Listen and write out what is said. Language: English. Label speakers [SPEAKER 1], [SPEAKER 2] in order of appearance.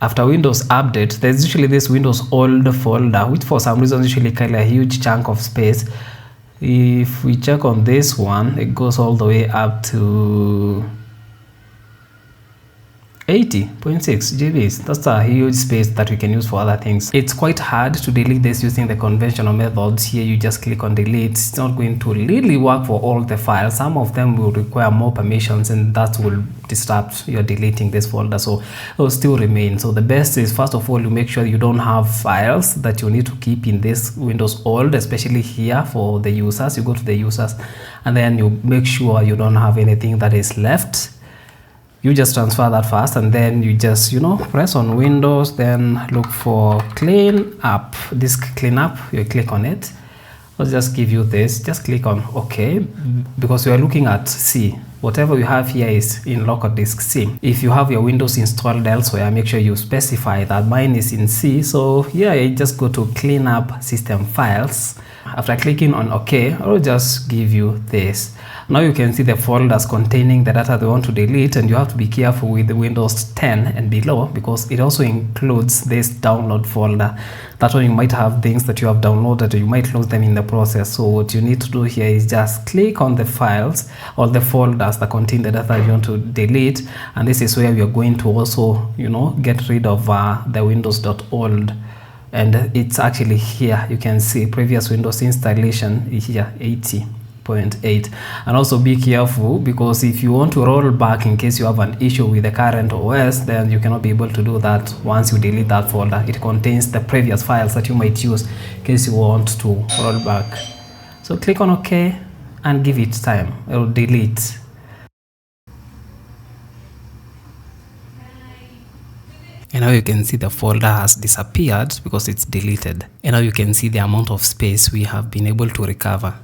[SPEAKER 1] After Windows update, there's usually this Windows.old folder, which for some reason usually carry a huge chunk of space. If we check on this one, it goes all the way up to 80.6 GBs. That's a huge space that we can use for other things. It's quite hard to delete this using the conventional methods. Here you just click on delete. It's not going to really work for all the files. Some of them will require more permissions, and that will disrupt your deleting this folder, so it will still remain. So the best is, first of all, you make sure you don't have files that you need to keep in this Windows.old, especially here for the users. You go to the users and then you make sure you don't have anything that is left. You just transfer that first, and then you just, press on Windows, then look for clean up, disk cleanup. You click on it. I'll just give you this. Just click on OK, because we are looking at C. Whatever you have here is in local disk C. If you have your Windows installed elsewhere, make sure you specify that mine is in C. So yeah, you just go to clean up system files. After clicking on OK, I'll just give you this. Now you can see the folders containing the data they want to delete, and you have to be careful with the Windows 10 and below, because it also includes this download folder. That one you might have things that you have downloaded, or you might lose them in the process. So what you need to do here is just click on the files or the folders that contain the data you want to delete, and this is where we are going to also, get rid of the windows.old. And it's actually here. You can see previous Windows installation here, 80.8. And also be careful, because if you want to roll back in case you have an issue with the current OS, then you cannot be able to do that once you delete that folder. It contains the previous files that you might use in case you want to roll back. So click on OK and give it time. It will delete. And now you can see the folder has disappeared because it's deleted. And now you can see the amount of space we have been able to recover.